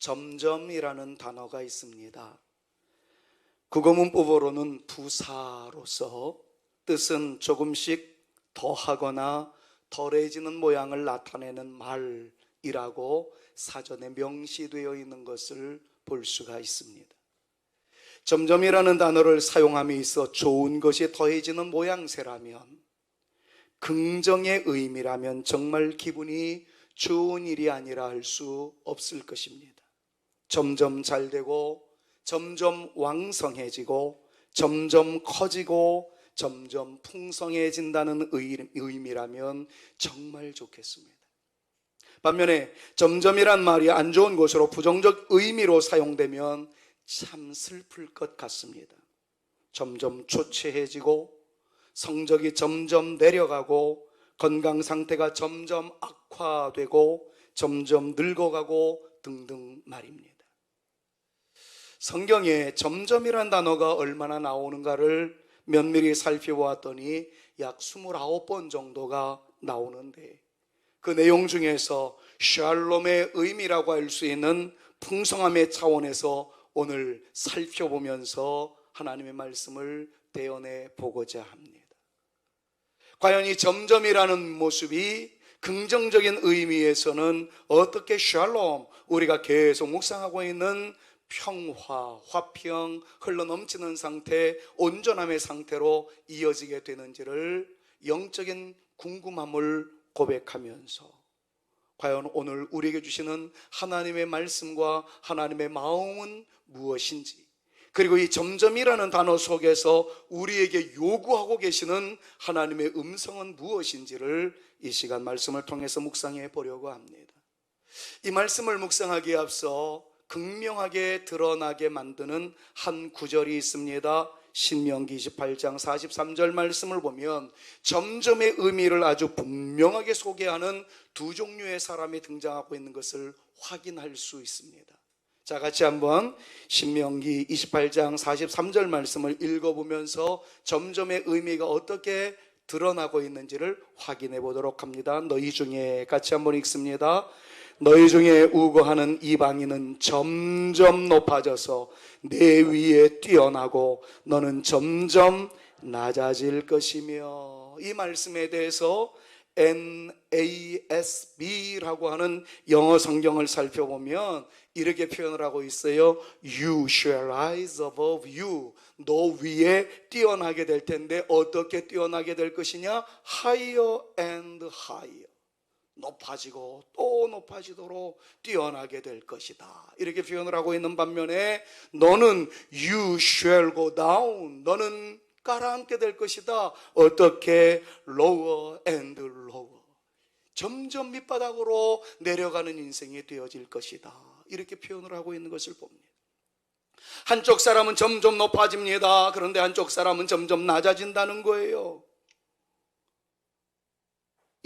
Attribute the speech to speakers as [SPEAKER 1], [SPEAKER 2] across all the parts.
[SPEAKER 1] 점점이라는 단어가 있습니다. 국어 문법으로는 부사로서 뜻은 조금씩 더하거나 덜해지는 모양을 나타내는 말이라고 사전에 명시되어 있는 것을 볼 수가 있습니다. 점점이라는 단어를 사용함에 있어 좋은 것이 더해지는 모양새라면, 긍정의 의미라면 정말 기분이 좋은 일이 아니라 할 수 없을 것입니다. 점점 잘 되고, 점점 왕성해지고, 점점 커지고, 점점 풍성해진다는 의미라면 정말 좋겠습니다. 반면에 점점이란 말이 안 좋은 것으로 부정적 의미로 사용되면 참 슬플 것 같습니다. 점점 초췌해지고, 성적이 점점 내려가고, 건강 상태가 점점 악화되고, 점점 늙어가고 등등 말입니다. 성경에 점점이란 단어가 얼마나 나오는가를 면밀히 살펴보았더니 약 29번 정도가 나오는데, 그 내용 중에서 샬롬의 의미라고 할 수 있는 풍성함의 차원에서 오늘 살펴보면서 하나님의 말씀을 대언해 보고자 합니다. 과연 이 점점이라는 모습이 긍정적인 의미에서는 어떻게 샬롬, 우리가 계속 묵상하고 있는 평화, 화평, 흘러넘치는 상태, 온전함의 상태로 이어지게 되는지를 영적인 궁금함을 고백하면서, 과연 오늘 우리에게 주시는 하나님의 말씀과 하나님의 마음은 무엇인지, 그리고 이 점점이라는 단어 속에서 우리에게 요구하고 계시는 하나님의 음성은 무엇인지를 이 시간 말씀을 통해서 묵상해 보려고 합니다. 이 말씀을 묵상하기에 앞서 극명하게 드러나게 만드는 한 구절이 있습니다. 신명기 28장 43절 말씀을 보면 점점의 의미를 아주 분명하게 소개하는 두 종류의 사람이 등장하고 있는 것을 확인할 수 있습니다. 자, 같이 한번 신명기 28장 43절 말씀을 읽어보면서 점점의 의미가 어떻게 드러나고 있는지를 확인해 보도록 합니다. 너희 중에, 같이 한번 읽습니다. 너희 중에 우거하는 이방인은 점점 높아져서 내 위에 뛰어나고 너는 점점 낮아질 것이며, 이 말씀에 대해서 NASB라고 하는 영어 성경을 살펴보면 이렇게 표현을 하고 있어요. You shall rise above you. 너 위에 뛰어나게 될 텐데 어떻게 뛰어나게 될 것이냐? Higher and higher. 높아지고 또 높아지도록 뛰어나게 될 것이다, 이렇게 표현을 하고 있는 반면에 너는 You shall go down. 너는 가라앉게 될 것이다. 어떻게? Lower and lower. 점점 밑바닥으로 내려가는 인생이 되어질 것이다, 이렇게 표현을 하고 있는 것을 봅니다. 한쪽 사람은 점점 높아집니다. 그런데 한쪽 사람은 점점 낮아진다는 거예요.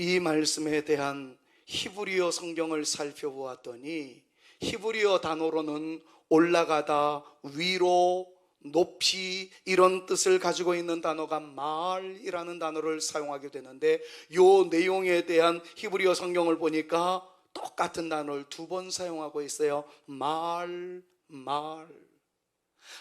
[SPEAKER 1] 이 말씀에 대한 히브리어 성경을 살펴보았더니 히브리어 단어로는 올라가다, 위로, 높이, 이런 뜻을 가지고 있는 단어가 말이라는 단어를 사용하게 되는데, 이 내용에 대한 히브리어 성경을 보니까 똑같은 단어를 두 번 사용하고 있어요. 말.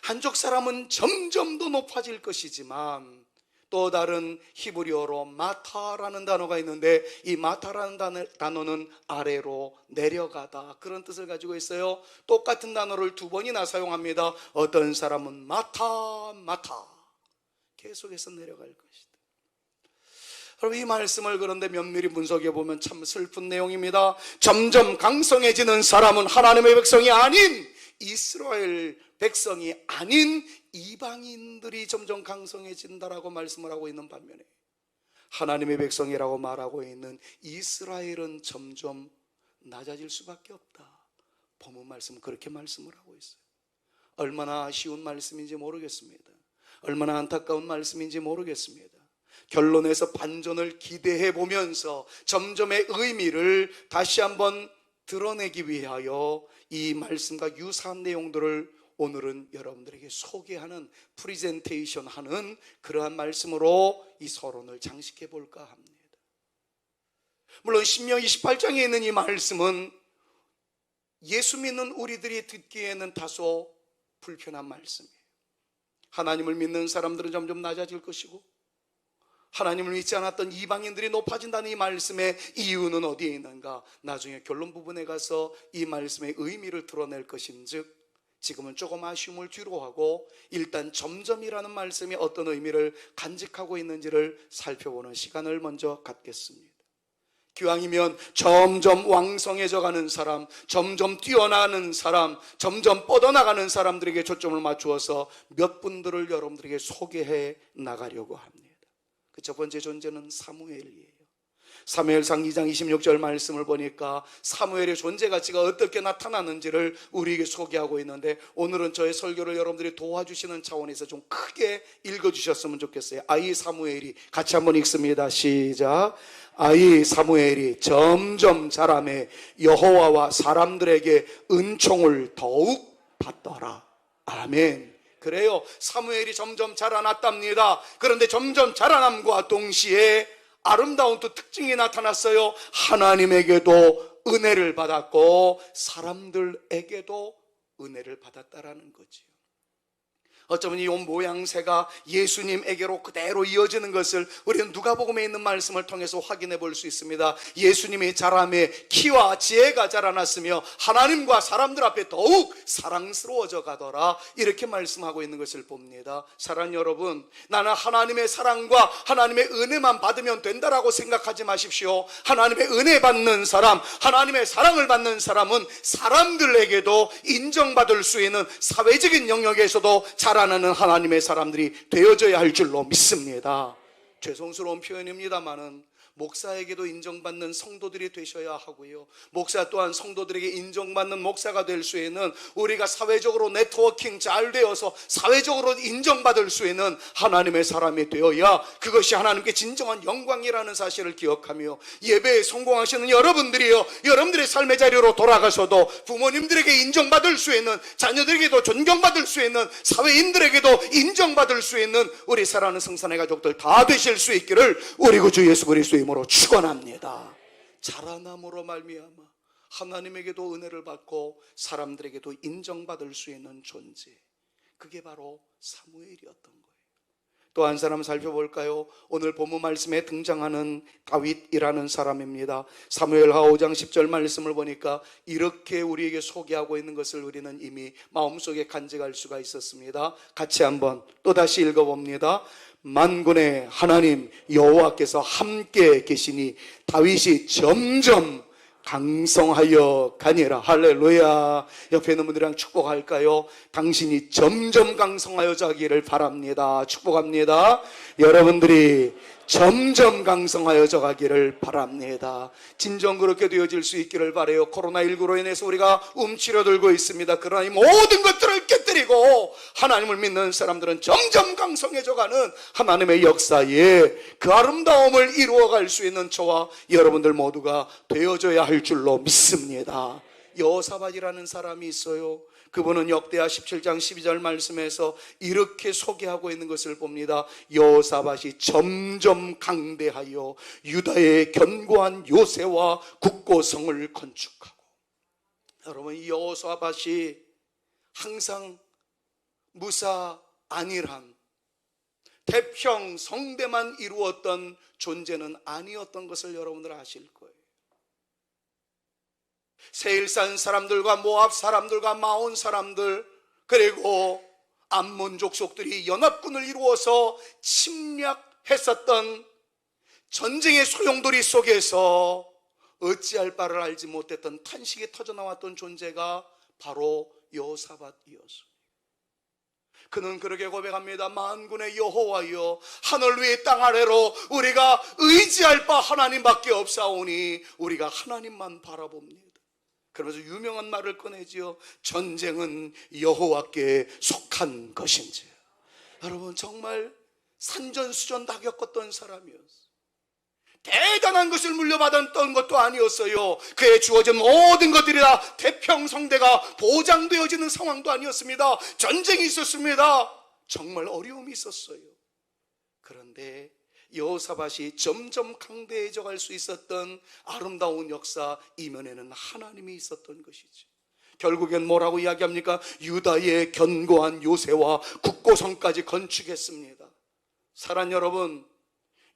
[SPEAKER 1] 한쪽 사람은 점점 더 높아질 것이지만 또 다른 히브리어로 마타라는 단어가 있는데, 이 마타라는 단어는 아래로 내려가다, 그런 뜻을 가지고 있어요. 똑같은 단어를 두 번이나 사용합니다. 어떤 사람은 마타 계속해서 내려갈 것이다. 여러분, 이 말씀을 그런데 면밀히 분석해 보면 참 슬픈 내용입니다. 점점 강성해지는 사람은 하나님의 백성이 아닌, 이스라엘 백성이 아닌 이방인들이 점점 강성해진다라고 말씀을 하고 있는 반면에, 하나님의 백성이라고 말하고 있는 이스라엘은 점점 낮아질 수밖에 없다. 본문 말씀은 그렇게 말씀을 하고 있어요. 얼마나 쉬운 말씀인지 모르겠습니다. 얼마나 안타까운 말씀인지 모르겠습니다. 결론에서 반전을 기대해 보면서 점점의 의미를 다시 한번 드러내기 위하여 이 말씀과 유사한 내용들을 오늘은 여러분들에게 소개하는, 프리젠테이션 하는 그러한 말씀으로 이 서론을 장식해 볼까 합니다. 물론 신명기 28장에 있는 이 말씀은 예수 믿는 우리들이 듣기에는 다소 불편한 말씀이에요. 하나님을 믿는 사람들은 점점 낮아질 것이고 하나님을 믿지 않았던 이방인들이 높아진다는 이 말씀의 이유는 어디에 있는가? 나중에 결론 부분에 가서 이 말씀의 의미를 드러낼 것인즉 지금은 조금 아쉬움을 뒤로 하고 일단 점점이라는 말씀이 어떤 의미를 간직하고 있는지를 살펴보는 시간을 먼저 갖겠습니다. 기왕이면 점점 왕성해져 가는 사람, 점점 뛰어나는 사람, 점점 뻗어나가는 사람들에게 초점을 맞추어서 몇 분들을 여러분들에게 소개해 나가려고 합니다. 그 첫 번째 존재는 사무엘이에요. 사무엘상 2장 26절 말씀을 보니까 사무엘의 존재 가치가 어떻게 나타나는지를 우리에게 소개하고 있는데 오늘은 저의 설교를 여러분들이 도와주시는 차원에서 좀 크게 읽어주셨으면 좋겠어요. 아이 사무엘이, 같이 한번 읽습니다. 시작. 아이 사무엘이 점점 자라매 여호와와 사람들에게 은총을 더욱 받더라. 아멘. 그래요. 사무엘이 점점 자라났답니다. 그런데 점점 자라남과 동시에 아름다운 또 특징이 나타났어요. 하나님에게도 은혜를 받았고 사람들에게도 은혜를 받았다라는 거지요. 어쩌면 이 모양새가 예수님에게로 그대로 이어지는 것을 우리는 누가복음에 있는 말씀을 통해서 확인해 볼 수 있습니다. 예수님의 자람에 키와 지혜가 자라났으며 하나님과 사람들 앞에 더욱 사랑스러워져 가더라, 이렇게 말씀하고 있는 것을 봅니다. 사랑하는 여러분, 나는 하나님의 사랑과 하나님의 은혜만 받으면 된다라고 생각하지 마십시오. 하나님의 은혜 받는 사람, 하나님의 사랑을 받는 사람은 사람들에게도 인정받을 수 있는 사회적인 영역에서도 자라나는 하나님의 사람들이 되어져야 할 줄로 믿습니다. 죄송스러운 표현입니다만은 목사에게도 인정받는 성도들이 되셔야 하고요, 목사 또한 성도들에게 인정받는 목사가 될 수 있는, 우리가 사회적으로 네트워킹 잘 되어서 사회적으로 인정받을 수 있는 하나님의 사람이 되어야 그것이 하나님께 진정한 영광이라는 사실을 기억하며, 예배에 성공하시는 여러분들이요, 여러분들의 삶의 자리로 돌아가셔도 부모님들에게 인정받을 수 있는, 자녀들에게도 존경받을 수 있는, 사회인들에게도 인정받을 수 있는 우리 사랑하는 성산의 가족들 다 되실 수 있기를 우리 구주 예수 그리스도의 이름으로 축원합니다. 자라남으로 말미암아 하나님에게도 은혜를 받고 사람들에게도 인정받을 수 있는 존재, 그게 바로 사무엘이었던 거예요. 또 한 사람 살펴볼까요? 오늘 본문 말씀에 등장하는 다윗이라는 사람입니다. 사무엘하 5장 10절 말씀을 보니까 이렇게 우리에게 소개하고 있는 것을 우리는 이미 마음속에 간직할 수가 있었습니다. 같이 한번 또다시 읽어봅니다. 만군의 하나님 여호와께서 함께 계시니 다윗이 점점 강성하여 가니라. 할렐루야. 옆에 있는 분들이랑 축복할까요? 당신이 점점 강성하여 자기를 바랍니다. 축복합니다. 여러분들이 점점 강성하여 가기를 바랍니다. 진정 그렇게 되어질 수 있기를 바라요. 코로나19로 인해서 우리가 움츠려들고 있습니다. 그러나 이 모든 것들을 깨뜨리고 하나님을 믿는 사람들은 점점 강성해져가는 하나님의 역사에 그 아름다움을 이루어갈 수 있는 저와 여러분들 모두가 되어져야 할 줄로 믿습니다. 여호사밧이라는 사람이 있어요. 그분은 역대하 17장 12절 말씀에서 이렇게 소개하고 있는 것을 봅니다. 여호사밧이 점점 강대하여 유다의 견고한 요새와 국고성을 건축하고. 여러분, 이 여호사밧이 항상 무사 안일한 태평 성대만 이루었던 존재는 아니었던 것을 여러분들 아실 거예요. 세일산 사람들과 모압 사람들과 마온 사람들, 그리고 암몬 족속들이 연합군을 이루어서 침략했었던 전쟁의 소용돌이 속에서 어찌할 바를 알지 못했던 탄식이 터져나왔던 존재가 바로 여호사밧이었습니다. 그는 그렇게 고백합니다. 만군의 여호와여, 하늘 위에 땅 아래로 우리가 의지할 바 하나님밖에 없사오니 우리가 하나님만 바라봅니다. 그러면서 유명한 말을 꺼내지요. 전쟁은 여호와께 속한 것인지. 여러분, 정말 산전수전 다 겪었던 사람이었어요. 대단한 것을 물려받았던 것도 아니었어요. 그에 주어진 모든 것들이 다 태평성대가 보장되어지는 상황도 아니었습니다. 전쟁이 있었습니다. 정말 어려움이 있었어요. 그런데 여호사밧이 점점 강대해져 갈 수 있었던 아름다운 역사 이면에는 하나님이 있었던 것이죠. 결국엔 뭐라고 이야기합니까? 유다의 견고한 요새와 국고성까지 건축했습니다. 사랑 여러분,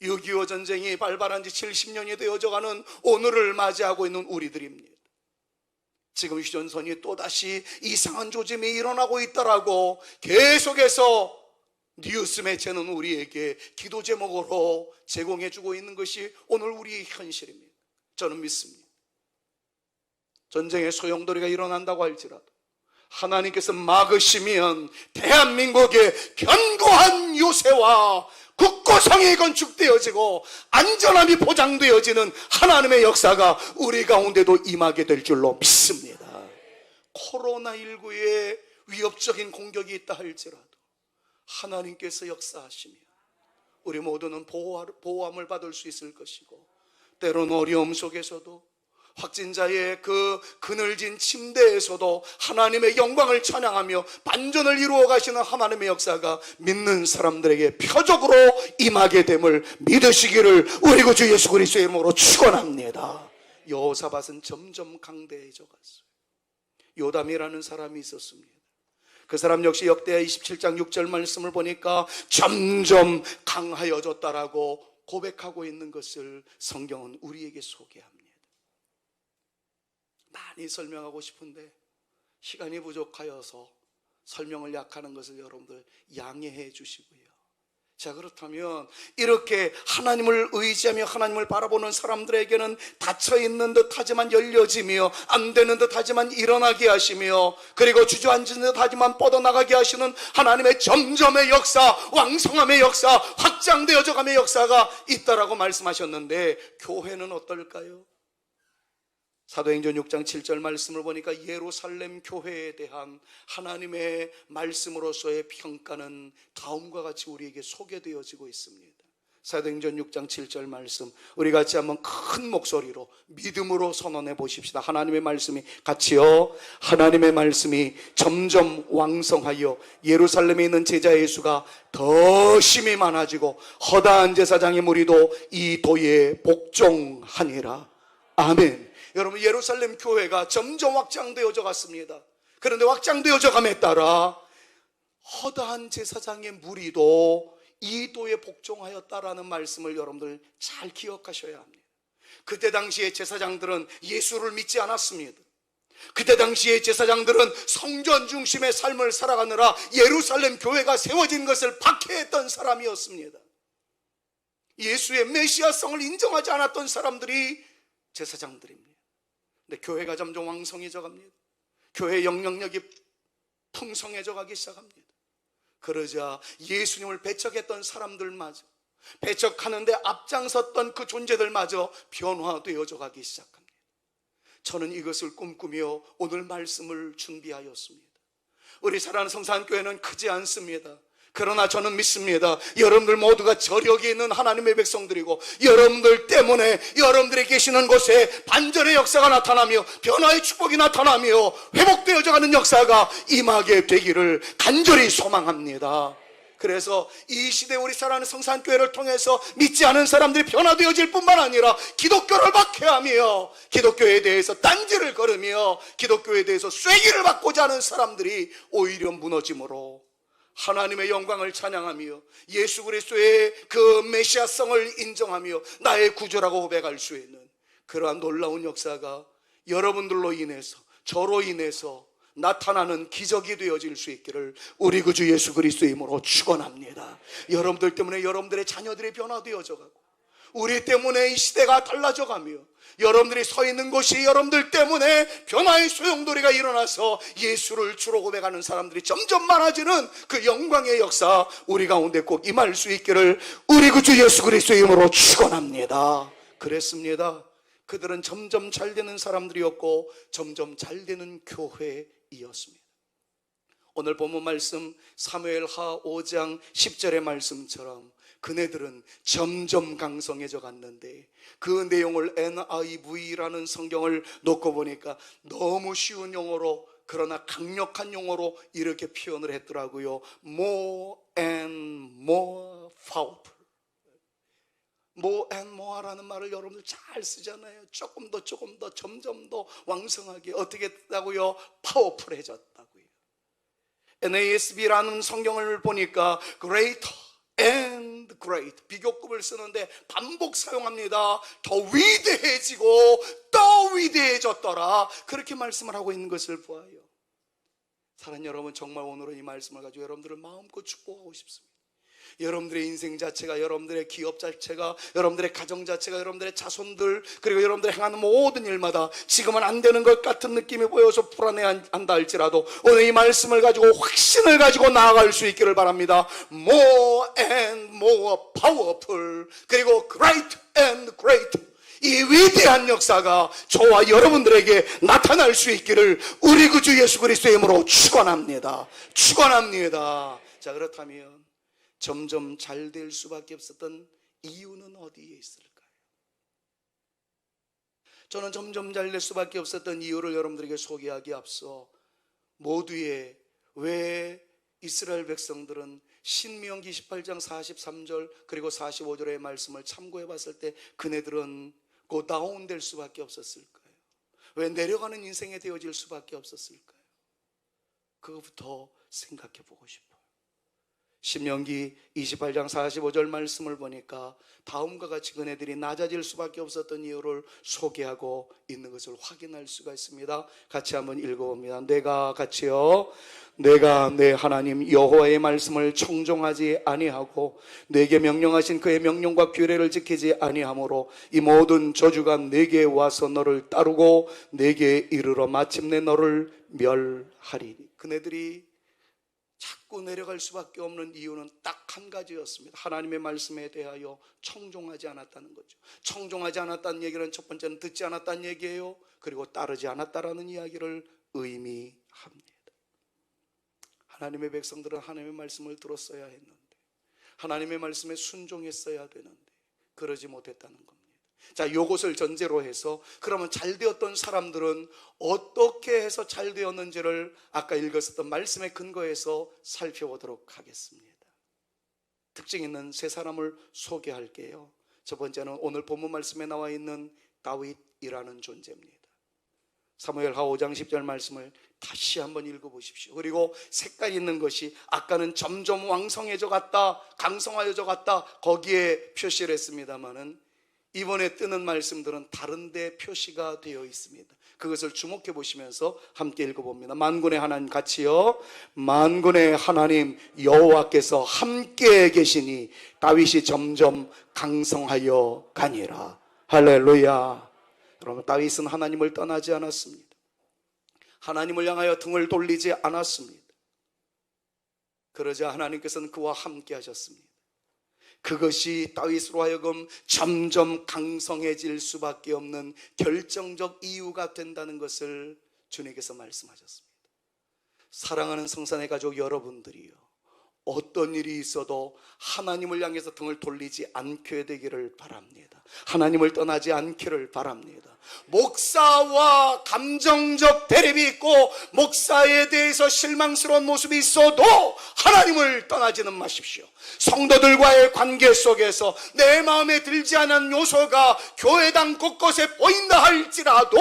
[SPEAKER 1] 6.25 전쟁이 발발한 지 70년이 되어져가는 오늘을 맞이하고 있는 우리들입니다. 지금 휴전선이 또다시 이상한 조짐이 일어나고 있다라고 계속해서 뉴스 매체는 우리에게 기도 제목으로 제공해주고 있는 것이 오늘 우리의 현실입니다. 저는 믿습니다. 전쟁의 소용돌이가 일어난다고 할지라도 하나님께서 막으시면 대한민국의 견고한 요새와 국고성이 건축되어지고 안전함이 보장되어지는 하나님의 역사가 우리 가운데도 임하게 될 줄로 믿습니다. 코로나19의 위협적인 공격이 있다 할지라도 하나님께서 역사하시며 우리 모두는 보호함을 받을 수 있을 것이고, 때로는 어려움 속에서도 확진자의 그 그늘진 침대에서도 하나님의 영광을 찬양하며 반전을 이루어 가시는 하나님의 역사가 믿는 사람들에게 표적으로 임하게 됨을 믿으시기를 우리 구 주 예수 그리스도의 이름으로 축원합니다. 여호사밧은 점점 강대해져 갔어요. 요담이라는 사람이 있었습니다. 그 사람 역시 역대하 27장 6절 말씀을 보니까 점점 강하여졌다라고 고백하고 있는 것을 성경은 우리에게 소개합니다. 많이 설명하고 싶은데 시간이 부족하여서 설명을 약하는 것을 여러분들 양해해 주시고요. 자, 그렇다면 이렇게 하나님을 의지하며 하나님을 바라보는 사람들에게는 닫혀있는 듯 하지만 열려지며 안 되는 듯 하지만 일어나게 하시며, 그리고 주저앉은 듯 하지만 뻗어나가게 하시는 하나님의 점점의 역사, 왕성함의 역사, 확장되어져 감의 역사가 있다라고 말씀하셨는데, 교회는 어떨까요? 사도행전 6장 7절 말씀을 보니까 예루살렘 교회에 대한 하나님의 말씀으로서의 평가는 다음과 같이 우리에게 소개되어지고 있습니다. 사도행전 6장 7절 말씀, 우리 같이 한번 큰 목소리로 믿음으로 선언해 보십시다. 하나님의 말씀이 같이요. 하나님의 말씀이 점점 왕성하여 예루살렘에 있는 제자의 수가 더 심히 많아지고 허다한 제사장의 무리도 이 도에 복종하니라. 아멘. 여러분, 예루살렘 교회가 점점 확장되어져 갔습니다. 그런데 확장되어져 감에 따라 허다한 제사장의 무리도 이 도에 복종하였다라는 말씀을 여러분들 잘 기억하셔야 합니다. 그때 당시에 제사장들은 예수를 믿지 않았습니다. 그때 당시에 제사장들은 성전 중심의 삶을 살아가느라 예루살렘 교회가 세워진 것을 박해했던 사람이었습니다. 예수의 메시아성을 인정하지 않았던 사람들이 제사장들입니다. 근데 교회가 점점 왕성해져 갑니다. 교회의 영향력이 풍성해져 가기 시작합니다. 그러자 예수님을 배척했던 사람들마저, 배척하는데 앞장섰던 그 존재들마저 변화되어져 가기 시작합니다. 저는 이것을 꿈꾸며 오늘 말씀을 준비하였습니다. 우리 사랑하는 성산교회는 크지 않습니다. 그러나 저는 믿습니다. 여러분들 모두가 저력이 있는 하나님의 백성들이고, 여러분들 때문에 여러분들이 계시는 곳에 반전의 역사가 나타나며 변화의 축복이 나타나며 회복되어져 가는 역사가 임하게 되기를 간절히 소망합니다. 그래서 이 시대 우리 사랑하는 성산교회를 통해서 믿지 않은 사람들이 변화되어질 뿐만 아니라 기독교를 박해하며 기독교에 대해서 딴지를 걸으며 기독교에 대해서 쐐기를 받고자 하는 사람들이 오히려 무너짐으로 하나님의 영광을 찬양하며 예수 그리스도의 그 메시아성을 인정하며 나의 구주라고 고백할 수 있는 그러한 놀라운 역사가 여러분들로 인해서, 저로 인해서 나타나는 기적이 되어질 수 있기를 우리 구주 예수 그리스도의 이름으로 축원합니다. 여러분들 때문에 여러분들의 자녀들이 변화되어져 가고, 우리 때문에 이 시대가 달라져 가며, 여러분들이 서 있는 곳이 여러분들 때문에 변화의 소용돌이가 일어나서 예수를 주로 고백하는 사람들이 점점 많아지는 그 영광의 역사 우리 가운데 꼭 임할 수 있기를 우리 구주 예수 그리스도의 이름으로 축원합니다. 그랬습니다. 그들은 점점 잘 되는 사람들이었고 점점 잘 되는 교회이었습니다. 오늘 본문 말씀 사무엘하 5장 10절의 말씀처럼 그네들은 점점 강성해져 갔는데, 그 내용을 NIV라는 성경을 놓고 보니까 너무 쉬운 용어로, 그러나 강력한 용어로 이렇게 표현을 했더라고요. More and more powerful. more and more라는 말을 여러분들 잘 쓰잖아요. 조금 더 점점 더 왕성하게 어떻게 했다고요? 파워풀해졌다고요. NASB라는 성경을 보니까 greater and great 비교급을 쓰는데 반복 사용합니다. 더 위대해지고 더 위대해졌더라, 그렇게 말씀을 하고 있는 것을 보아요. 사랑하는 여러분, 정말 오늘은 이 말씀을 가지고 여러분들을 마음껏 축복하고 싶습니다. 여러분들의 인생 자체가, 여러분들의 기업 자체가, 여러분들의 가정 자체가, 여러분들의 자손들, 그리고 여러분들이 행하는 모든 일마다 지금은 안 되는 것 같은 느낌이 보여서 불안해한다 할지라도 오늘 이 말씀을 가지고 확신을 가지고 나아갈 수 있기를 바랍니다. More and more powerful, 그리고 great and great, 이 위대한 역사가 저와 여러분들에게 나타날 수 있기를 우리 구주 예수 그리스도의 이름으로 축원합니다. 자, 그렇다면 점점 잘 될 수밖에 없었던 이유는 어디에 있을까요? 저는 점점 잘 될 수밖에 없었던 이유를 여러분들에게 소개하기에 앞서 모두의 왜 이스라엘 백성들은 신명기 18장 43절 그리고 45절의 말씀을 참고해 봤을 때 그네들은 고 다운될 수밖에 없었을까요? 왜 내려가는 인생에 되어질 수밖에 없었을까요? 그것부터 생각해 보고 싶어요. 신명기 28장 45절 말씀을 보니까 다음과 같이 그네들이 낮아질 수밖에 없었던 이유를 소개하고 있는 것을 확인할 수가 있습니다. 같이 한번 읽어봅니다. 내가 내 하나님 여호와의 말씀을 청종하지 아니하고 내게 명령하신 그의 명령과 규례를 지키지 아니하므로 이 모든 저주가 내게 와서 너를 따르고 내게 이르러 마침내 너를 멸하리니. 그네들이 자꾸 내려갈 수밖에 없는 이유는 딱 한 가지였습니다. 하나님의 말씀에 대하여 청종하지 않았다는 거죠. 청종하지 않았다는 얘기는 첫 번째는 듣지 않았다는 얘기예요. 그리고 따르지 않았다라는 이야기를 의미합니다. 하나님의 백성들은 하나님의 말씀을 들었어야 했는데, 하나님의 말씀에 순종했어야 되는데 그러지 못했다는 겁니다. 자, 이것을 전제로 해서 그러면 잘 되었던 사람들은 어떻게 해서 잘 되었는지를 아까 읽었었던 말씀에 근거해서 살펴보도록 하겠습니다. 특징 있는 세 사람을 소개할게요. 첫 번째는 오늘 본문 말씀에 나와 있는 다윗이라는 존재입니다. 사무엘하 5장 10절 말씀을 다시 한번 읽어보십시오. 그리고 색깔 있는 것이 아까는 점점 왕성해져 갔다, 강성하여져 갔다, 거기에 표시를 했습니다마는 이번에 뜨는 말씀들은 다른 데 표시가 되어 있습니다. 그것을 주목해 보시면서 함께 읽어봅니다. 만군의 하나님, 같이요. 만군의 하나님 여호와께서 함께 계시니 다윗이 점점 강성하여 가니라. 할렐루야. 여러분, 다윗은 하나님을 떠나지 않았습니다. 하나님을 향하여 등을 돌리지 않았습니다. 그러자 하나님께서는 그와 함께 하셨습니다. 그것이 다윗으로 하여금 점점 강성해질 수밖에 없는 결정적 이유가 된다는 것을 주님께서 말씀하셨습니다. 사랑하는 성산의 가족 여러분들이요, 어떤 일이 있어도 하나님을 향해서 등을 돌리지 않게 되기를 바랍니다. 하나님을 떠나지 않기를 바랍니다. 목사와 감정적 대립이 있고 목사에 대해서 실망스러운 모습이 있어도 하나님을 떠나지는 마십시오. 성도들과의 관계 속에서 내 마음에 들지 않은 요소가 교회당 곳곳에 보인다 할지라도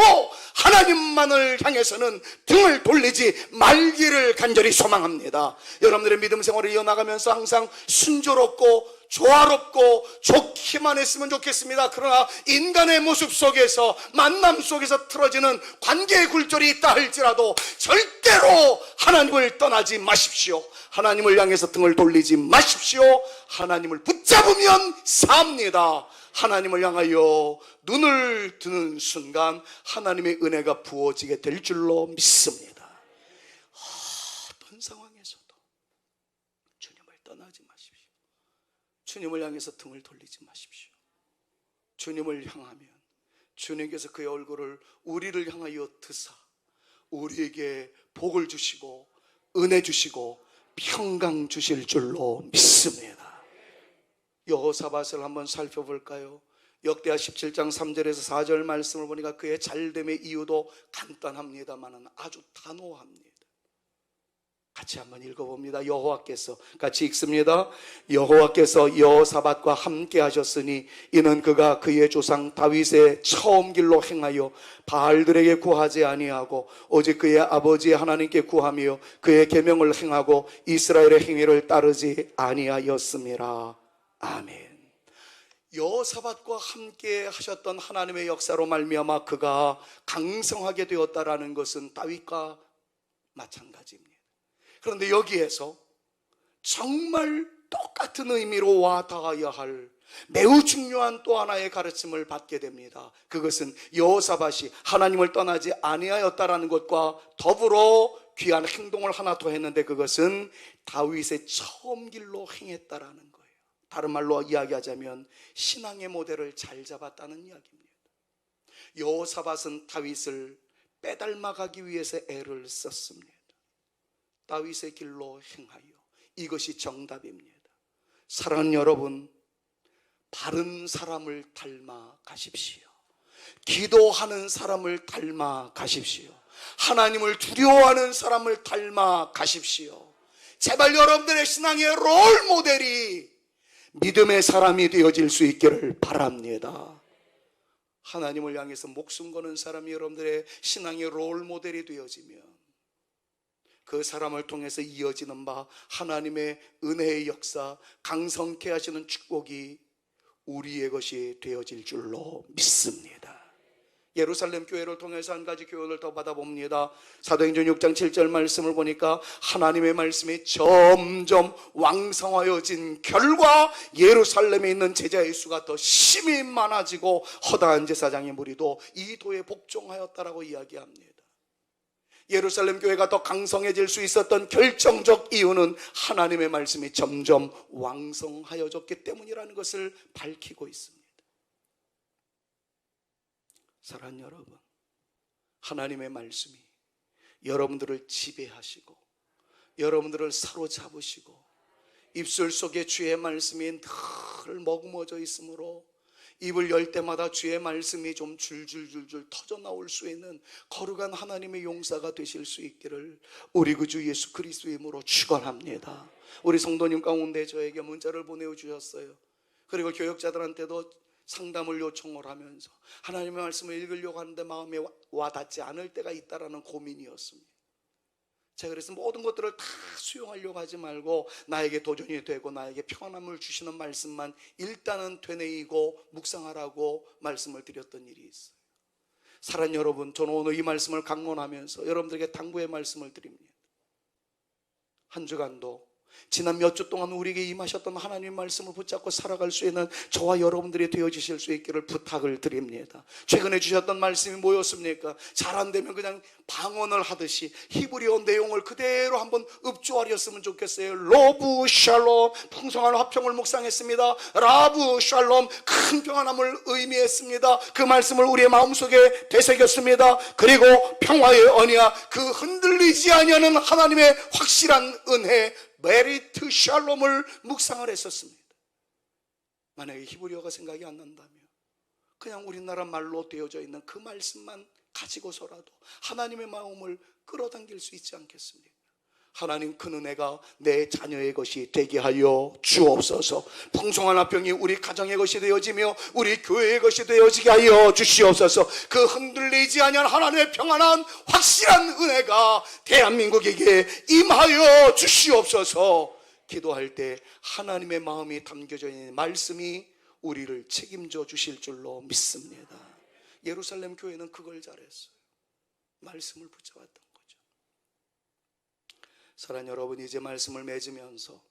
[SPEAKER 1] 하나님만을 향해서는 등을 돌리지 말기를 간절히 소망합니다. 여러분들의 믿음 생활을 이어나가면서 항상 순조롭고 조화롭고 좋기만 했으면 좋겠습니다. 그러나 인간의 모습 속에서, 만남 속에서 틀어지는 관계의 굴절이 있다 할지라도 절대로 하나님을 떠나지 마십시오. 하나님을 향해서 등을 돌리지 마십시오. 하나님을 붙잡으면 삽니다. 하나님을 향하여 눈을 드는 순간 하나님의 은혜가 부어지게 될 줄로 믿습니다. 어떤 상황에서도 주님을 떠나지 마십시오. 주님을 향해서 등을 돌리지 마십시오. 주님을 향하면 주님께서 그의 얼굴을 우리를 향하여 드사 우리에게 복을 주시고 은혜 주시고 평강 주실 줄로 믿습니다. 여호사밧을 한번 살펴볼까요? 역대하 17장 3절에서 4절 말씀을 보니까 그의 잘됨의 이유도 간단합니다만 아주 단호합니다. 같이 한번 읽어봅니다. 여호와께서, 같이 읽습니다. 여호와께서 여호사밧과 함께 하셨으니 이는 그가 그의 조상 다윗의 처음 길로 행하여 바알들에게 구하지 아니하고 오직 그의 아버지 하나님께 구하며 그의 계명을 행하고 이스라엘의 행위를 따르지 아니하였음이라. 아멘. 여호사밧과 함께 하셨던 하나님의 역사로 말미암아 그가 강성하게 되었다라는 것은 다윗과 마찬가지입니다. 그런데 여기에서 정말 똑같은 의미로 와 닿아야 할 매우 중요한 또 하나의 가르침을 받게 됩니다. 그것은 여호사밧이 하나님을 떠나지 아니하였다라는 것과 더불어 귀한 행동을 하나 더 했는데 그것은 다윗의 처음 길로 행했다라는 거예요. 다른 말로 이야기하자면 신앙의 모델을 잘 잡았다는 이야기입니다. 여호사밧은 다윗을 빼닮아가기 위해서 애를 썼습니다. 다윗의 길로 행하여, 이것이 정답입니다. 사랑하는 여러분, 바른 사람을 닮아 가십시오. 기도하는 사람을 닮아 가십시오. 하나님을 두려워하는 사람을 닮아 가십시오. 제발 여러분들의 신앙의 롤 모델이 믿음의 사람이 되어질 수 있기를 바랍니다. 하나님을 향해서 목숨 거는 사람이 여러분들의 신앙의 롤 모델이 되어지면 그 사람을 통해서 이어지는 바 하나님의 은혜의 역사, 강성케 하시는 축복이 우리의 것이 되어질 줄로 믿습니다. 예루살렘 교회를 통해서 한 가지 교훈을 더 받아봅니다. 사도행전 6장 7절 말씀을 보니까 하나님의 말씀이 점점 왕성하여진 결과 예루살렘에 있는 제자의 수가 더 심히 많아지고 허다한 제사장의 무리도 이 도에 복종하였다라고 이야기합니다. 예루살렘 교회가 더 강성해질 수 있었던 결정적 이유는 하나님의 말씀이 점점 왕성하여졌기 때문이라는 것을 밝히고 있습니다. 사랑하는 여러분, 하나님의 말씀이 여러분들을 지배하시고 여러분들을 사로잡으시고 입술 속에 주의 말씀이 늘 머금어져 있으므로 입을 열 때마다 주의 말씀이 좀 줄줄줄줄 터져 나올 수 있는 거룩한 하나님의 용사가 되실 수 있기를 우리 구주 예수 그리스도의 이름으로 축원합니다. 우리 성도님 가운데 저에게 문자를 보내주셨어요. 그리고 교역자들한테도 상담을 요청을 하면서 하나님의 말씀을 읽으려고 하는데 마음에 와닿지 않을 때가 있다라는 고민이었습니다. 제가 그래서 모든 것들을 다 수용하려고 하지 말고 나에게 도전이 되고 나에게 평안함을 주시는 말씀만 일단은 되뇌이고 묵상하라고 말씀을 드렸던 일이 있어요. 사랑하는 여러분, 저는 오늘 이 말씀을 강론하면서 여러분들에게 당부의 말씀을 드립니다. 한 주간도 지난 몇 주 동안 우리에게 임하셨던 하나님의 말씀을 붙잡고 살아갈 수 있는 저와 여러분들이 되어주실 수 있기를 부탁을 드립니다. 최근에 주셨던 말씀이 뭐였습니까? 잘 안 되면 그냥 방언을 하듯이 히브리어 내용을 그대로 한번 읍조하렸으면 좋겠어요. 로브 샬롬, 풍성한 화평을 묵상했습니다. 라브 샬롬, 큰 평안함을 의미했습니다. 그 말씀을 우리의 마음속에 되새겼습니다. 그리고 평화의 언약, 그 흔들리지 아니하는 하나님의 확실한 은혜, 메리트 샬롬을 묵상을 했었습니다. 만약에 히브리어가 생각이 안 난다면 그냥 우리나라 말로 되어져 있는 그 말씀만 가지고서라도 하나님의 마음을 끌어당길 수 있지 않겠습니까? 하나님, 그 은혜가 내 자녀의 것이 되게 하여 주옵소서. 풍성한 화평이 우리 가정의 것이 되어지며 우리 교회의 것이 되어지게 하여 주시옵소서. 그 흔들리지 아니한 하나님의 평안한 확실한 은혜가 대한민국에게 임하여 주시옵소서. 기도할 때 하나님의 마음이 담겨져 있는 말씀이 우리를 책임져 주실 줄로 믿습니다. 예루살렘 교회는 그걸 잘했어요. 말씀을 붙잡았던 거죠. 사랑하는 여러분, 이제 말씀을 맺으면서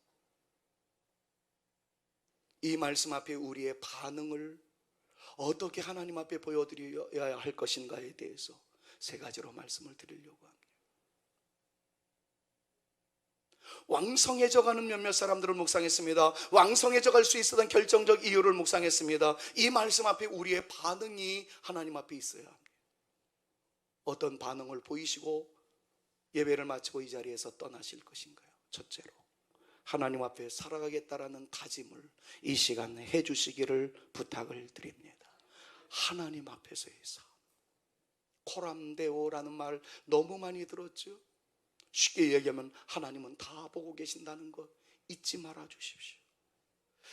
[SPEAKER 1] 이 말씀 앞에 우리의 반응을 어떻게 하나님 앞에 보여드려야 할 것인가에 대해서 세 가지로 말씀을 드리려고 합니다. 왕성해져가는 몇몇 사람들을 묵상했습니다. 왕성해져갈 수 있었던 결정적 이유를 묵상했습니다. 이 말씀 앞에 우리의 반응이 하나님 앞에 있어야 합니다. 어떤 반응을 보이시고 예배를 마치고 이 자리에서 떠나실 것인가요? 첫째로, 하나님 앞에 살아가겠다라는 다짐을 이 시간에 해주시기를 부탁을 드립니다. 하나님 앞에서의 삶, 코람데오라는 말 너무 많이 들었죠? 쉽게 얘기하면 하나님은 다 보고 계신다는 것 잊지 말아 주십시오.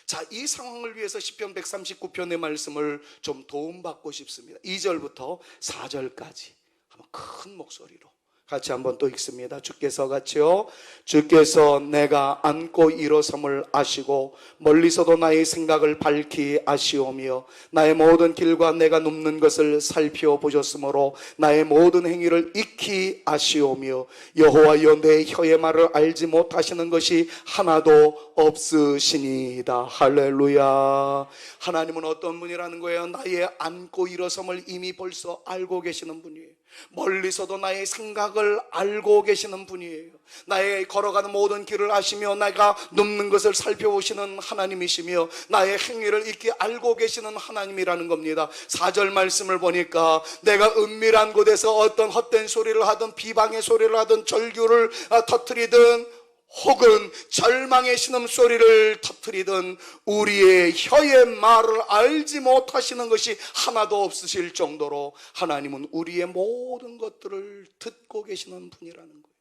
[SPEAKER 1] 자, 이 상황을 위해서 시편 139편의 말씀을 좀 도움받고 싶습니다. 2절부터 4절까지 한번 큰 목소리로 같이 한번 또 읽습니다. 주께서 같이요. 주께서 내가 앉고 일어섬을 아시고 멀리서도 나의 생각을 밝히 아시오며 나의 모든 길과 내가 눕는 것을 살펴보셨으므로 나의 모든 행위를 익히 아시오며 여호와여 내 혀의 말을 알지 못하시는 것이 하나도 없으시니이다. 할렐루야. 하나님은 어떤 분이라는 거예요? 나의 앉고 일어섬을 이미 벌써 알고 계시는 분이에요. 멀리서도 나의 생각을 알고 계시는 분이에요. 나의 걸어가는 모든 길을 아시며 내가 눕는 것을 살펴보시는 하나님이시며 나의 행위를 익히 알고 계시는 하나님이라는 겁니다. 4절 말씀을 보니까 내가 은밀한 곳에서 어떤 헛된 소리를 하든 비방의 소리를 하든 절규를 터뜨리든 혹은 절망의 신음소리를 터뜨리든 우리의 혀의 말을 알지 못하시는 것이 하나도 없으실 정도로 하나님은 우리의 모든 것들을 듣고 계시는 분이라는 거예요.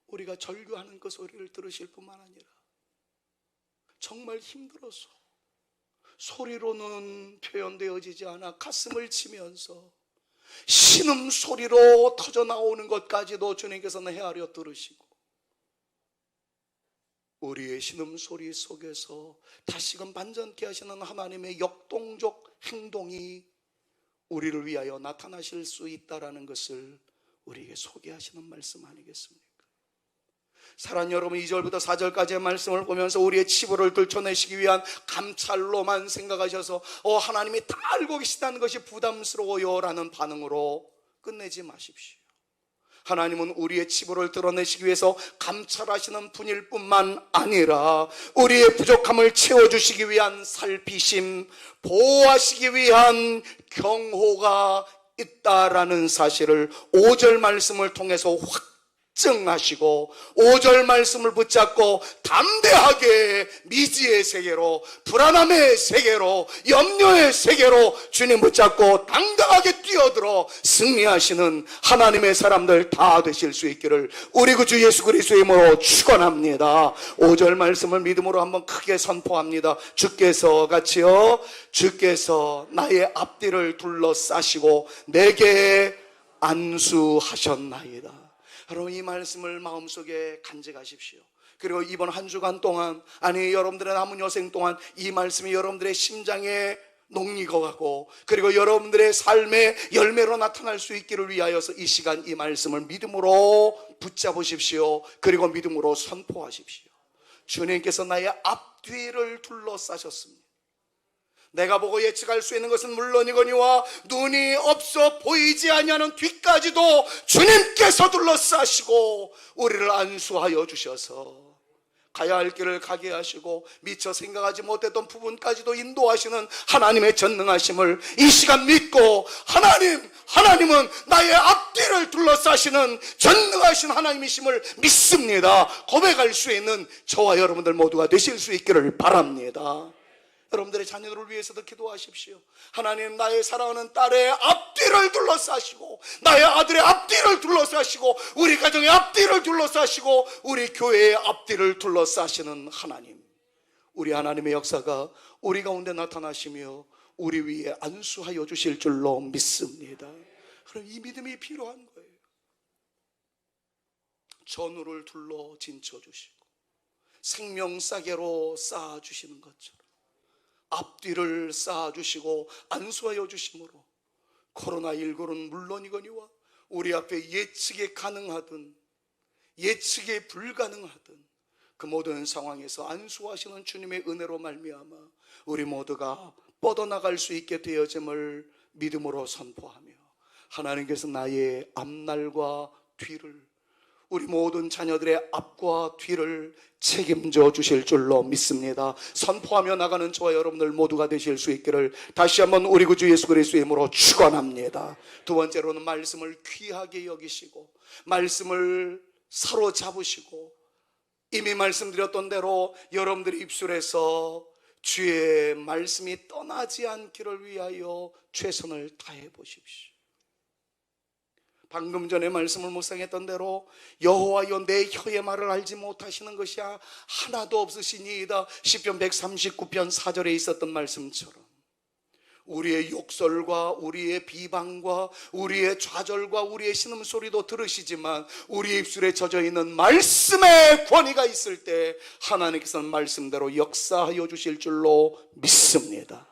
[SPEAKER 1] 우리가 절규하는 그 소리를 들으실 뿐만 아니라 정말 힘들어서 소리로는 표현되어지지 않아 가슴을 치면서 신음소리로 터져나오는 것까지도 주님께서는 헤아려 들으시고 우리의 신음소리 속에서 다시금 반전케 하시는 하나님의 역동적 행동이 우리를 위하여 나타나실 수 있다는 것을 우리에게 소개하시는 말씀 아니겠습니까? 사랑하는 여러분, 2절부터 4절까지의 말씀을 보면서 우리의 치부를 들춰내시기 위한 감찰로만 생각하셔서 하나님이 다 알고 계시다는 것이 부담스러워요 라는 반응으로 끝내지 마십시오. 하나님은 우리의 치부를 드러내시기 위해서 감찰하시는 분일 뿐만 아니라 우리의 부족함을 채워주시기 위한 살피심, 보호하시기 위한 경호가 있다라는 사실을 5절 말씀을 통해서 확증하시고 5절 말씀을 붙잡고 담대하게 미지의 세계로, 불안함의 세계로, 염려의 세계로 주님 붙잡고 당당하게 뛰어들어 승리하시는 하나님의 사람들 다 되실 수 있기를 우리 구주 예수 그리스도의 이름으로 축원합니다. 5절 말씀을 믿음으로 한번 크게 선포합니다. 주께서 같이요, 주께서 나의 앞뒤를 둘러싸시고 내게 안수하셨나이다. 여러분, 이 말씀을 마음속에 간직하십시오. 그리고 이번 한 주간 동안, 아니 여러분들의 남은 여생 동안 이 말씀이 여러분들의 심장에 녹익어가고 그리고 여러분들의 삶의 열매로 나타날 수 있기를 위하여서 이 시간 이 말씀을 믿음으로 붙잡으십시오. 그리고 믿음으로 선포하십시오. 주님께서 나의 앞뒤를 둘러싸셨습니다. 내가 보고 예측할 수 있는 것은 물론이거니와 눈이 없어 보이지 아니하는 뒤까지도 주님께서 둘러싸시고 우리를 안수하여 주셔서 가야 할 길을 가게 하시고 미처 생각하지 못했던 부분까지도 인도하시는 하나님의 전능하심을 이 시간 믿고 하나님은 나의 앞뒤를 둘러싸시는 전능하신 하나님이심을 믿습니다. 고백할 수 있는 저와 여러분들 모두가 되실 수 있기를 바랍니다. 여러분들의 자녀들을 위해서도 기도하십시오. 하나님, 나의 사랑하는 딸의 앞뒤를 둘러싸시고 나의 아들의 앞뒤를 둘러싸시고 우리 가정의 앞뒤를 둘러싸시고 우리 교회의 앞뒤를 둘러싸시는 하나님, 우리 하나님의 역사가 우리 가운데 나타나시며 우리 위에 안수하여 주실 줄로 믿습니다. 그럼 이 믿음이 필요한 거예요. 전우를 둘러 진쳐주시고 생명싸개로 쌓아주시는 것처럼 앞뒤를 쌓아주시고 안수하여 주심으로 코로나19는 물론이거니와 우리 앞에 예측이 가능하든 예측이 불가능하든 그 모든 상황에서 안수하시는 주님의 은혜로 말미암아 우리 모두가 뻗어나갈 수 있게 되어짐을 믿음으로 선포하며 하나님께서 나의 앞날과 뒤를, 우리 모든 자녀들의 앞과 뒤를 책임져 주실 줄로 믿습니다. 선포하며 나가는 저와 여러분들 모두가 되실 수 있기를 다시 한번 우리 구주 예수 그리스도의 이름으로 축원합니다. 두 번째로는 말씀을 귀하게 여기시고 말씀을 사로잡으시고 이미 말씀드렸던 대로 여러분들의 입술에서 주의 말씀이 떠나지 않기를 위하여 최선을 다해 보십시오. 방금 전에 말씀을 묵상했던 대로 여호와여 내 혀의 말을 알지 못하시는 것이 하나도 없으시니이다. 시편 139편 4절에 있었던 말씀처럼 우리의 욕설과 우리의 비방과 우리의 좌절과 우리의 신음소리도 들으시지만 우리 입술에 젖어있는 말씀의 권위가 있을 때 하나님께서는 말씀대로 역사하여 주실 줄로 믿습니다.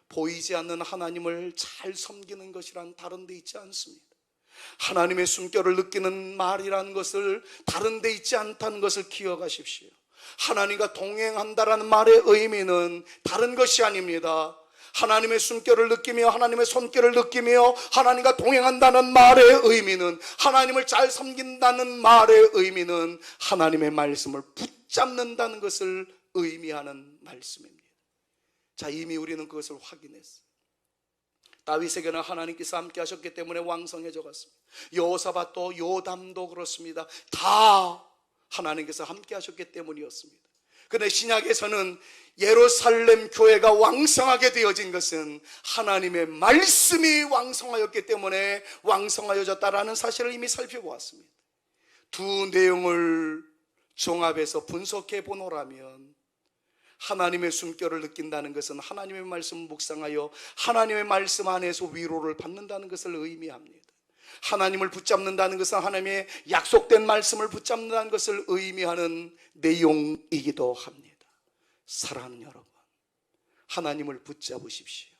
[SPEAKER 1] 보이지 않는 하나님을 잘 섬기는 것이란 다른 데 있지 않습니다. 하나님의 숨결을 느끼는 말이라는 것을 다른 데 있지 않다는 것을 기억하십시오. 하나님과 동행한다라는 말의 의미는 다른 것이 아닙니다. 하나님의 숨결을 느끼며 하나님의 손결을 느끼며 하나님과 동행한다는 말의 의미는, 하나님을 잘 섬긴다는 말의 의미는 하나님의 말씀을 붙잡는다는 것을 의미하는 말씀입니다. 자, 이미 우리는 그것을 확인했어요. 다윗에게는 하나님께서 함께 하셨기 때문에 왕성해져 갔습니다. 여호사밧도 요담도 그렇습니다. 다 하나님께서 함께 하셨기 때문이었습니다. 그런데 신약에서는 예루살렘 교회가 왕성하게 되어진 것은 하나님의 말씀이 왕성하였기 때문에 왕성하여졌다라는 사실을 이미 살펴보았습니다. 두 내용을 종합해서 분석해 보노라면 하나님의 숨결을 느낀다는 것은 하나님의 말씀을 묵상하여 하나님의 말씀 안에서 위로를 받는다는 것을 의미합니다. 하나님을 붙잡는다는 것은 하나님의 약속된 말씀을 붙잡는다는 것을 의미하는 내용이기도 합니다. 사랑하는 여러분, 하나님을 붙잡으십시오.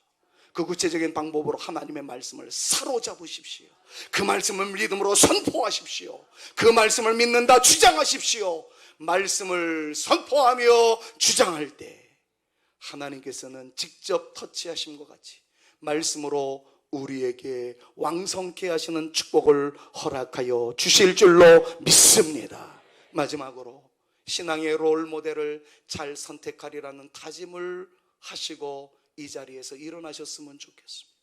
[SPEAKER 1] 그 구체적인 방법으로 하나님의 말씀을 사로잡으십시오. 그 말씀을 믿음으로 선포하십시오. 그 말씀을 믿는다 주장하십시오. 말씀을 선포하며 주장할 때 하나님께서는 직접 터치하신 것 같이 말씀으로 우리에게 왕성케 하시는 축복을 허락하여 주실 줄로 믿습니다. 마지막으로 신앙의 롤 모델을 잘 선택하리라는 다짐을 하시고 이 자리에서 일어나셨으면 좋겠습니다.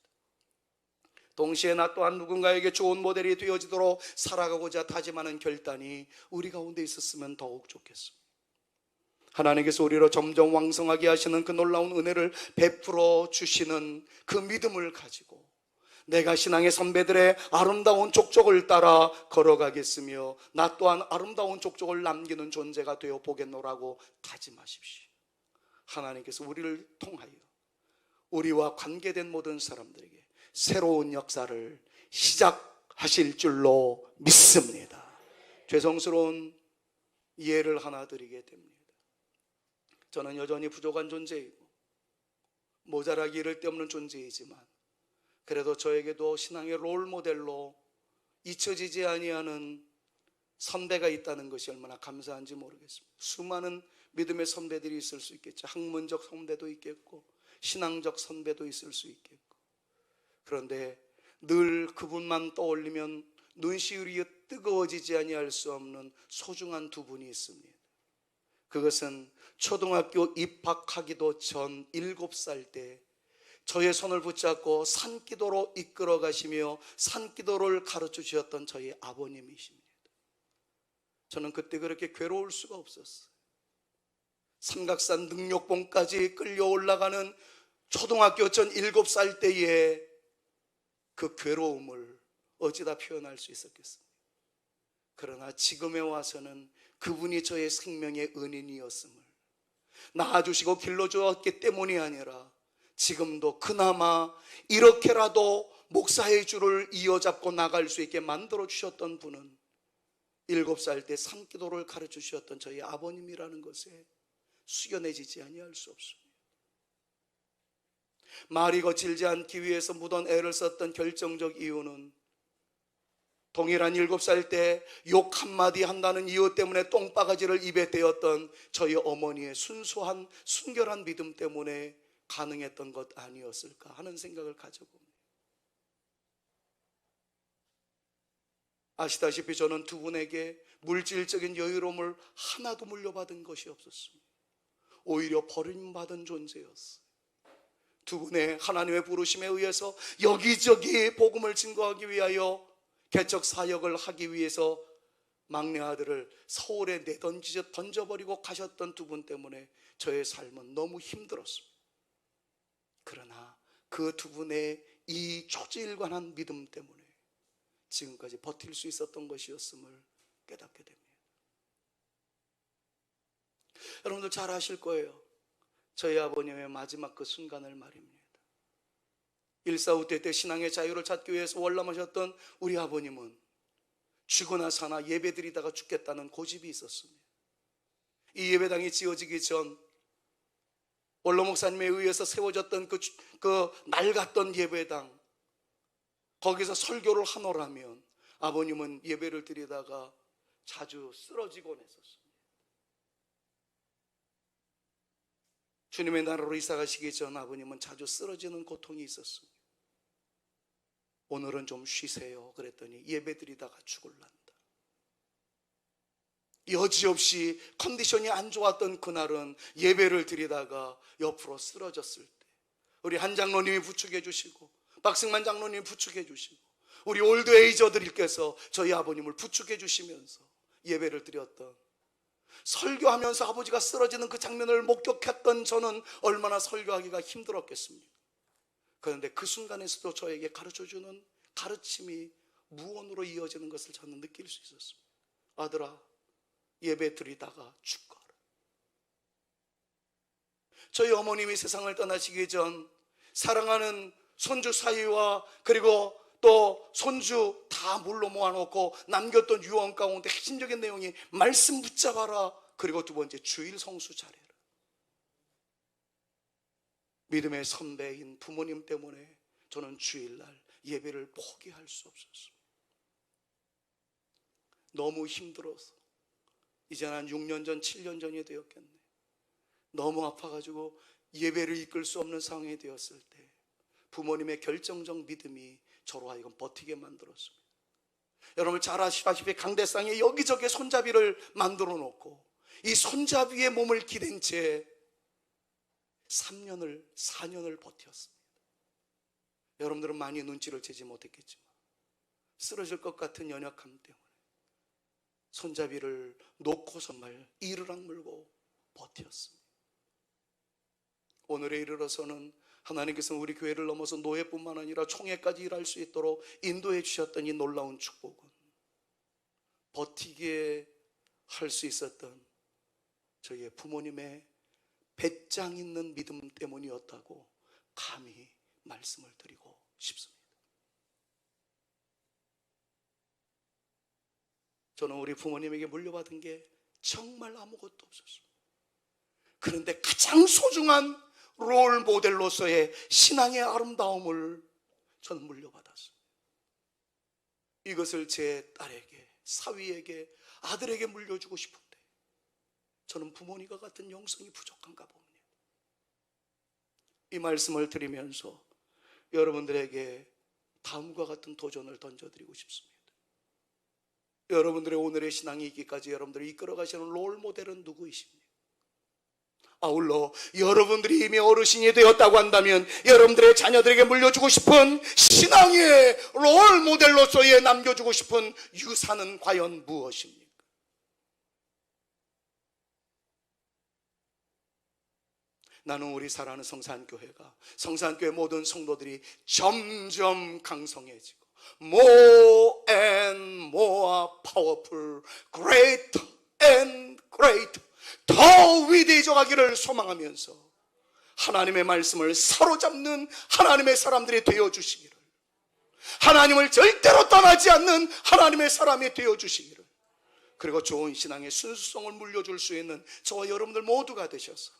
[SPEAKER 1] 동시에 나 또한 누군가에게 좋은 모델이 되어지도록 살아가고자 다짐하는 결단이 우리 가운데 있었으면 더욱 좋겠습니다. 하나님께서 우리로 점점 왕성하게 하시는 그 놀라운 은혜를 베풀어 주시는 그 믿음을 가지고 내가 신앙의 선배들의 아름다운 족적을 따라 걸어가겠으며 나 또한 아름다운 족적을 남기는 존재가 되어 보겠노라고 다짐하십시오. 하나님께서 우리를 통하여 우리와 관계된 모든 사람들에게 새로운 역사를 시작하실 줄로 믿습니다. 죄송스러운 예를 하나 드리게 됩니다. 저는 여전히 부족한 존재이고 모자라기 이를 데 없는 존재이지만 그래도 저에게도 신앙의 롤 모델로 잊혀지지 아니하는 선배가 있다는 것이 얼마나 감사한지 모르겠습니다. 수많은 믿음의 선배들이 있을 수 있겠죠. 학문적 선배도 있겠고 신앙적 선배도 있을 수 있겠고, 그런데 늘 그분만 떠올리면 눈시울이 뜨거워지지 아니할 수 없는 소중한 두 분이 있습니다. 그것은 초등학교 입학하기도 전 7살 때 저의 손을 붙잡고 산기도로 이끌어 가시며 산기도를 가르쳐 주셨던 저희 아버님이십니다. 저는 그때 그렇게 괴로울 수가 없었어요. 삼각산 능력봉까지 끌려 올라가는 초등학교 전 7살 때에 그 괴로움을 어찌다 표현할 수 있었겠습니까? 그러나 지금에 와서는 그분이 저의 생명의 은인이었음을, 낳아주시고 길러주었기 때문이 아니라 지금도 그나마 이렇게라도 목사의 줄을 이어잡고 나갈 수 있게 만들어 주셨던 분은 7살 때 산기도를 가르쳐 주셨던 저희 아버님이라는 것에 숙연해지지 아니할 수 없습니다. 말이 거칠지 않기 위해서 무던 애를 썼던 결정적 이유는 동일한 7살 때 욕 한마디 한다는 이유 때문에 똥바가지를 입에 대었던 저희 어머니의 순수한 순결한 믿음 때문에 가능했던 것 아니었을까 하는 생각을 가져봅니다. 아시다시피 저는 두 분에게 물질적인 여유로움을 하나도 물려받은 것이 없었습니다. 오히려 버림받은 존재였어요. 두 분의 하나님의 부르심에 의해서 여기저기 복음을 증거하기 위하여 개척 사역을 하기 위해서 막내 아들을 서울에 던져버리고 가셨던 두 분 때문에 저의 삶은 너무 힘들었습니다. 그러나 그 두 분의 이 초지일관한 믿음 때문에 지금까지 버틸 수 있었던 것이었음을 깨닫게 됩니다. 여러분들 잘 아실 거예요. 저희 아버님의 마지막 그 순간을 말입니다. 일사후퇴 때 신앙의 자유를 찾기 위해서 월남하셨던 우리 아버님은 죽거나 사나 예배드리다가 죽겠다는 고집이 있었습니다. 이 예배당이 지어지기 전 원로 목사님에 의해서 세워졌던 그 낡았던 예배당, 거기서 설교를 하노라면 아버님은 예배를 드리다가 자주 쓰러지곤 했었습니다. 주님의 나라로 이사 가시기 전 아버님은 자주 쓰러지는 고통이 있었습니다. 오늘은 좀 쉬세요 그랬더니 예배 드리다가 죽을란다. 여지없이 컨디션이 안 좋았던 그날은 예배를 드리다가 옆으로 쓰러졌을 때 우리 한 장로님이 부축해 주시고 박승만 장로님이 부축해 주시고 우리 올드에이저들께서 저희 아버님을 부축해 주시면서 예배를 드렸던, 설교하면서 아버지가 쓰러지는 그 장면을 목격했던 저는 얼마나 설교하기가 힘들었겠습니까? 그런데 그 순간에서도 저에게 가르쳐주는 가르침이 무언으로 이어지는 것을 저는 느낄 수 있었습니다. 아들아, 예배 드리다가 죽거라. 저희 어머님이 세상을 떠나시기 전 사랑하는 손주 사위와 그리고 또 손주 다 물로 모아놓고 남겼던 유언 가운데 핵심적인 내용이 말씀 붙잡아라, 그리고 두 번째 주일 성수 잘해라. 믿음의 선배인 부모님 때문에 저는 주일날 예배를 포기할 수 없었습니다. 너무 힘들어서 이제 한 6년 전 7년 전이 되었겠네. 너무 아파가지고 예배를 이끌 수 없는 상황이 되었을 때 부모님의 결정적 믿음이 저로 하여금 버티게 만들었습니다. 여러분 잘 아시다시피 강대상에 여기저기 손잡이를 만들어 놓고 이 손잡이에 몸을 기댄 채 3년을 4년을 버텼습니다. 여러분들은 많이 눈치를 채지 못했겠지만 쓰러질 것 같은 연약함 때문에 손잡이를 놓고 정말 이를 악물고 버텼습니다. 오늘에 이르러서는 하나님께서 우리 교회를 넘어서 노예뿐만 아니라 총회까지 일할 수 있도록 인도해 주셨던 이 놀라운 축복은 버티게 할 수 있었던 저희의 부모님의 배짱 있는 믿음 때문이었다고 감히 말씀을 드리고 싶습니다. 저는 우리 부모님에게 물려받은 게 정말 아무것도 없었습니다. 그런데 가장 소중한 롤 모델로서의 신앙의 아름다움을 저는 물려받았습니다. 이것을 제 딸에게, 사위에게, 아들에게 물려주고 싶은데 저는 부모님과 같은 영성이 부족한가 봅니다. 이 말씀을 드리면서 여러분들에게 다음과 같은 도전을 던져드리고 싶습니다. 여러분들의 오늘의 신앙이 있기까지 여러분들을 이끌어가시는 롤 모델은 누구이십니까? 아울러 여러분들이 이미 어르신이 되었다고 한다면 여러분들의 자녀들에게 물려주고 싶은 신앙의 롤 모델로서의 남겨주고 싶은 유산은 과연 무엇입니까? 나는 우리 사랑하는 성산교회가, 성산교회 모든 성도들이 점점 강성해지고 more and more powerful, greater and greater, 더 위대해져 가기를 소망하면서 하나님의 말씀을 사로잡는 하나님의 사람들이 되어주시기를, 하나님을 절대로 떠나지 않는 하나님의 사람이 되어주시기를, 그리고 좋은 신앙의 순수성을 물려줄 수 있는 저와 여러분들 모두가 되셔서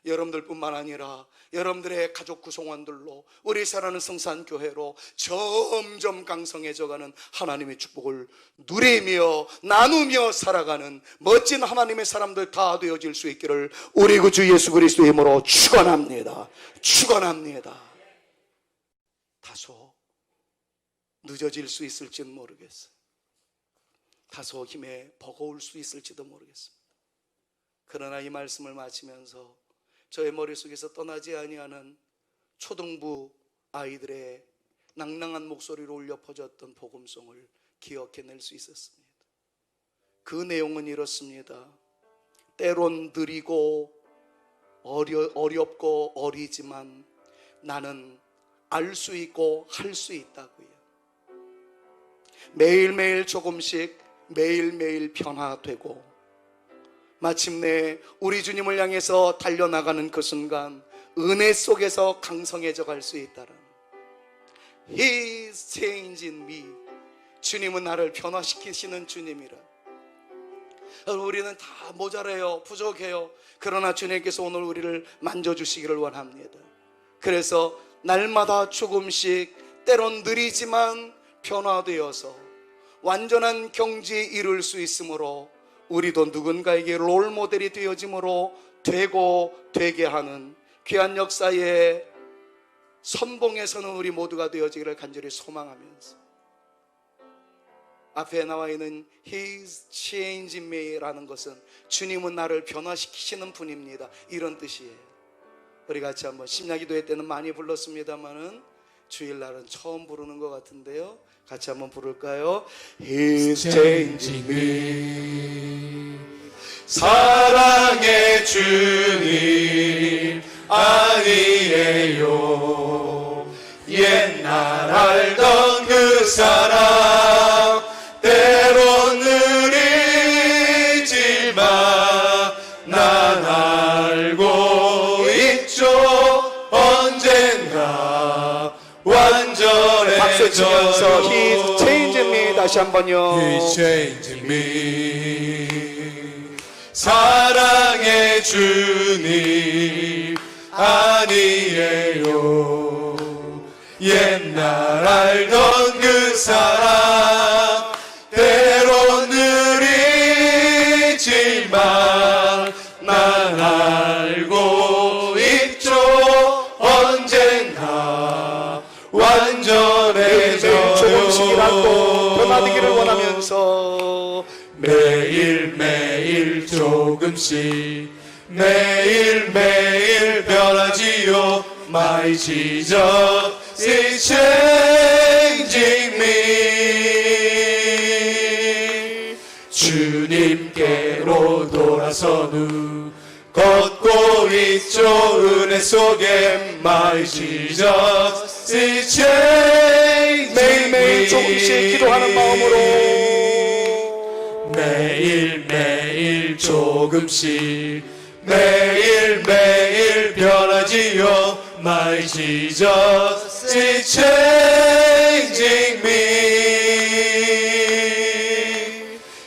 [SPEAKER 1] 여러분들뿐만 아니라 여러분들의 가족 구성원들로 우리 사랑하는 성산교회로 점점 강성해져가는 하나님의 축복을 누리며 나누며 살아가는 멋진 하나님의 사람들 다 되어질 수 있기를 우리 구주 예수 그리스도의 이름으로 축원합니다. 축원합니다. 다소 늦어질 수 있을지는 모르겠어요. 다소 힘에 버거울 수 있을지도 모르겠습니다. 그러나 이 말씀을 마치면서 저의 머릿속에서 떠나지 아니하는 초등부 아이들의 낭낭한 목소리로 울려 퍼졌던 복음송을 기억해낼 수 있었습니다. 그 내용은 이렇습니다. 때론 느리고 어렵고 어리지만 나는 알 수 있고 할 수 있다고요. 매일매일 조금씩 매일매일 변화되고 마침내 우리 주님을 향해서 달려나가는 그 순간 은혜 속에서 강성해져 갈 수 있다는, He is changing me. 주님은 나를 변화시키시는 주님이라. 우리는 다 모자라요, 부족해요. 그러나 주님께서 오늘 우리를 만져주시기를 원합니다. 그래서 날마다 조금씩, 때론 느리지만 변화되어서 완전한 경지에 이룰 수 있으므로 우리도 누군가에게 롤모델이 되어짐으로 되고 되게 하는 귀한 역사의 선봉에서는 우리 모두가 되어지기를 간절히 소망하면서 앞에 나와 있는 He's changing me 라는 것은 주님은 나를 변화시키시는 분입니다, 이런 뜻이에요. 우리 같이 한번 심야기도회 때는 많이 불렀습니다만은 주일날은 처음 부르는 것 같은데요, 같이 한번 부를까요? He's changing me. 사랑의 주님 아니에요. 옛날 알던 그 사랑 때론 느리지만 난 알고 있죠. 언젠가 완전해져요. 박수 치면서 He's changing me 다시 한번요.
[SPEAKER 2] He's changing me. 사랑의 주님 아니에요. 옛날 알던 그 사랑 때론 느리지만 난 알고 있죠. 언젠가 완전해져요.
[SPEAKER 1] 조금씩이라도 변화되기를 원하면서
[SPEAKER 2] 매일매일 조금씩 매일매일 변하지요. My Jesus is changing me. 주님께로 돌아선 후 걷고 있죠. 은혜 속에 My Jesus is changing me.
[SPEAKER 1] 매일매일 조금씩 기도하는 마음으로
[SPEAKER 2] 매일매일 조금씩 매일매일 변하지요. My Jesus is changing me.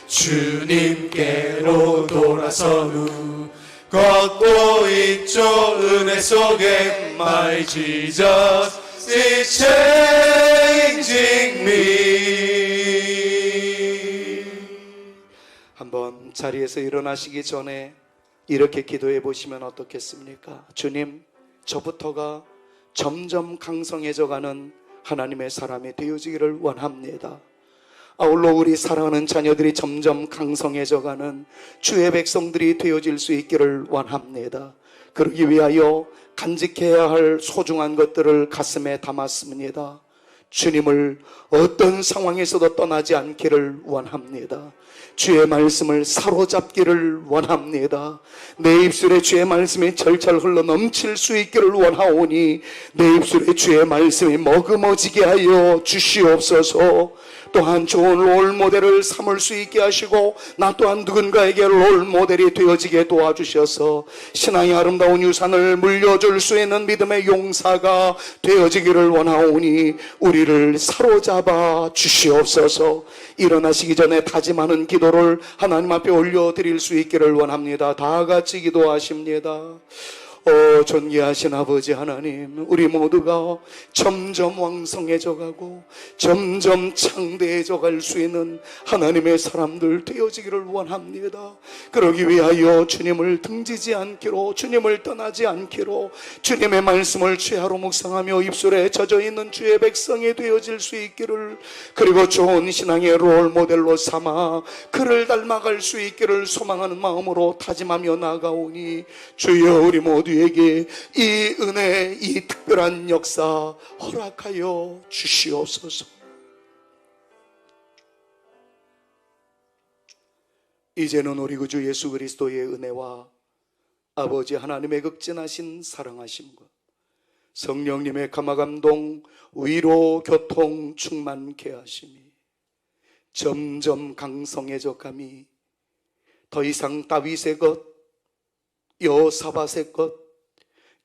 [SPEAKER 2] 주님께로 돌아선 후 걷고 있죠. 은혜 속에 My Jesus is changing me.
[SPEAKER 1] 한번 자리에서 일어나시기 전에 이렇게 기도해 보시면 어떻겠습니까? 주님, 저부터가 점점 강성해져 가는 하나님의 사람이 되어지기를 원합니다. 아울러 우리 사랑하는 자녀들이 점점 강성해져 가는 주의 백성들이 되어질 수 있기를 원합니다. 그러기 위하여 간직해야 할 소중한 것들을 가슴에 담았습니다. 주님을 어떤 상황에서도 떠나지 않기를 원합니다. 주의 말씀을 사로잡기를 원합니다. 내 입술에 주의 말씀이 절절 흘러 넘칠 수 있기를 원하오니 내 입술에 주의 말씀이 머금어지게 하여 주시옵소서. 또한 좋은 롤모델을 삼을 수 있게 하시고 나 또한 누군가에게 롤모델이 되어지게 도와주셔서 신앙의 아름다운 유산을 물려줄 수 있는 믿음의 용사가 되어지기를 원하오니 우리를 사로잡아 주시옵소서. 일어나시기 전에 다짐하는 기도를 하나님 앞에 올려드릴 수 있기를 원합니다. 다 같이 기도하십니다. 존귀하신 아버지 하나님, 우리 모두가 점점 왕성해져 가고 점점 창대해져 갈 수 있는 하나님의 사람들 되어지기를 원합니다. 그러기 위하여 주님을 등지지 않기로, 주님을 떠나지 않기로, 주님의 말씀을 최하로 묵상하며 입술에 젖어있는 주의 백성이 되어질 수 있기를, 그리고 좋은 신앙의 롤모델로 삼아 그를 닮아갈 수 있기를 소망하는 마음으로 다짐하며 나아가오니 주여 우리 모두에게 이 은혜, 이 특별한 역사 허락하여 주시옵소서. 이제는 우리 구주 예수 그리스도의 은혜와 아버지 하나님의 극진하신 사랑하심과 성령님의 감화감동, 위로, 교통 충만케 하심이 점점 강성해져 감이 더 이상 다윗의 것, 여호사밧의 것,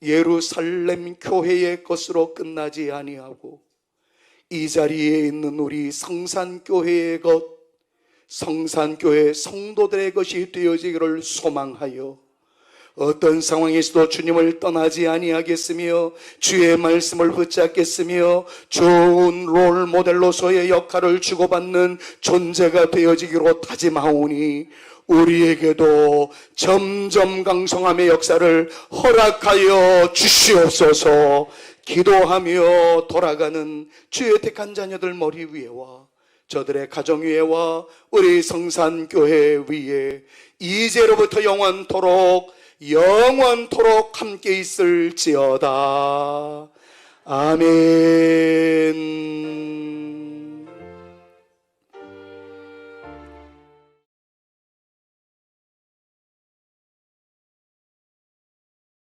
[SPEAKER 1] 예루살렘 교회의 것으로 끝나지 아니하고 이 자리에 있는 우리 성산교회의 것, 성산교회 성도들의 것이 되어지기를 소망하여 어떤 상황에서도 주님을 떠나지 아니하겠으며 주의 말씀을 붙잡겠으며 좋은 롤 모델로서의 역할을 주고받는 존재가 되어지기로 다짐하오니 우리에게도 점점 강성함의 역사를 허락하여 주시옵소서. 기도하며 돌아가는 주의 택한 자녀들 머리 위에와 저들의 가정 위에와 우리 성산교회 위에 이제로부터 영원토록 함께 있을지어다. 아멘.